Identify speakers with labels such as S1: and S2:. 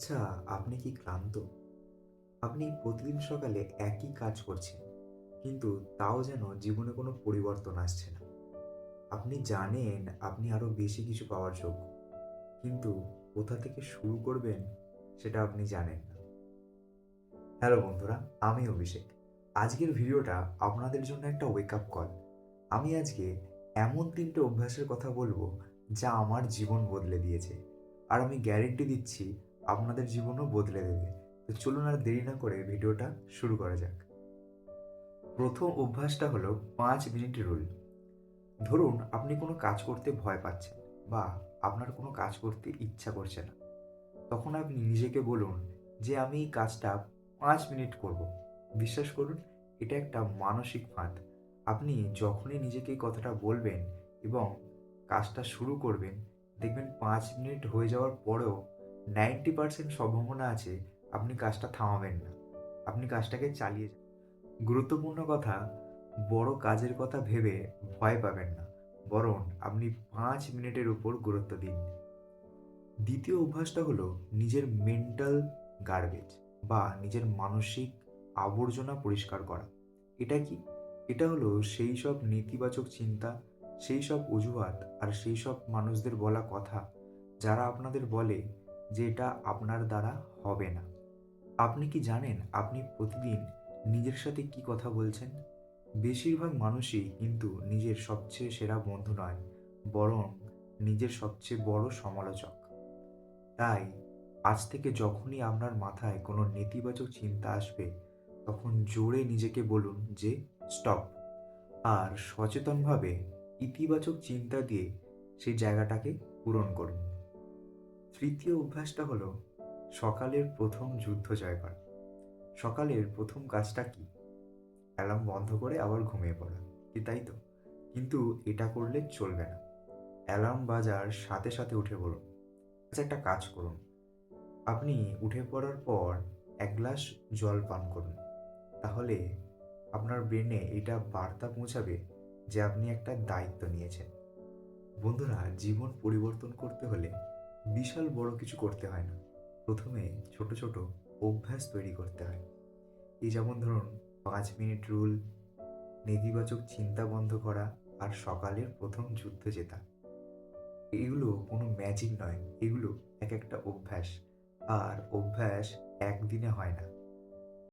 S1: আচ্ছা, আপনি কি ক্লান্ত? আপনি প্রতিদিন সকালে একই কাজ করছেন, কিন্তু তাও যেন জীবনে কোনো পরিবর্তন আসছে না। আপনি জানেন আপনি আরো বেশি কিছু পাওয়ার যোগ্য, কিন্তু কোথা থেকে শুরু করবেন সেটা আপনি জানেন না। হ্যালো বন্ধুরা, আমি অভিষেক। আজকের ভিডিওটা আপনাদের জন্য একটা ওয়েক আপ কল। আমি আজকে এমন ৩টে অভ্যাসের কথা বলবো যা আমার জীবন বদলে দিয়েছে। আর আমি গ্যারেন্টি দিচ্ছি আপনাদের জীবনও বদলে দেবে। তো চলুন আর দেরি না করে ভিডিওটা শুরু করা যাক। প্রথম অভ্যাসটা হলো ৫ মিনিট রুল। ধরুন আপনি কোনো কাজ করতে ভয় পাচ্ছেন বা আপনার কোনো কাজ করতে ইচ্ছা করছে না। তখন আপনি নিজেকে বলুন যে আমি এই কাজটা ৫ মিনিট করব। বিশ্বাস করুন, এটা একটা মানসিক ফাঁদ। আপনি যখনই নিজেকে এই কথাটা বলবেন এবং কাজটা শুরু করবেন, দেখবেন ৫ মিনিট হয়ে যাওয়ার পরেও 90% সম্ভাবনা আছে আপনি কাজটা থামাবেন না। আপনি কাজটাকে চালিয়ে যাবেন। গুরুত্বপূর্ণ কথা, বড় কাজের কথা ভেবে ভয় পাবেন না। বরং আপনি ৫ মিনিটের উপর গুরুত্ব দিন। দ্বিতীয় অভ্যাসটা হলো নিজের মেন্টাল গার্বেজ বা নিজের মানসিক আবর্জনা পরিষ্কার করা। এটা কি? এটা হলো সেই সব নেতিবাচক চিন্তা, সেই সব অজুহাত আর সেই সব মানুষদের বলা কথা যারা আপনাদের বলে যে এটা আপনার দ্বারা হবে না। আপনি কি জানেন আপনি প্রতিদিন নিজের সাথে কি কথা বলছেন? বেশিরভাগ মানুষই কিন্তু নিজের সবচেয়ে সেরা বন্ধু নয়, বরং নিজের সবচেয়ে বড় সমালোচক। তাই আজ থেকে যখনই আপনার মাথায় কোনো নেতিবাচক চিন্তা আসবে, তখন জোরে নিজেকে বলুন যে স্টপ, আর সচেতনভাবে ইতিবাচক চিন্তা দিয়ে সেই জায়গাটাকে পূরণ করুন। তৃতীয় অভ্যাসটা হলো সকালের প্রথম যুদ্ধ জয় করা। সকালের প্রথম কাজটা কি? অ্যালার্ম বন্ধ করে আবার ঘুমিয়ে পড়া, কি তাই তো? কিন্তু এটা করলে চলবে না। অ্যালার্ম বাজার সাথে সাথে উঠে পড়ুন। আচ্ছা, একটা কাজ করুন। আপনি উঠে পড়ার পর ১ গ্লাস জল পান করুন। তাহলে আপনার ব্রেনে এটা বার্তা পৌঁছাবে যে আপনি একটা দায়িত্ব নিয়েছেন। বন্ধুরা, জীবন পরিবর্তন করতে হলে বিশাল বড় কিছু করতে হয় না। প্রথমে ছোট ছোট অভ্যাস তৈরি করতে হয়। এই যেমন ধরুন ৫ মিনিট রুল, নেতিবাচক চিন্তা বন্ধ করা আর সকালের প্রথম যুদ্ধ জেতা। এগুলো কোনো ম্যাজিক নয়, এগুলো এক একটা অভ্যাস। আর অভ্যাস একদিনে হয় না,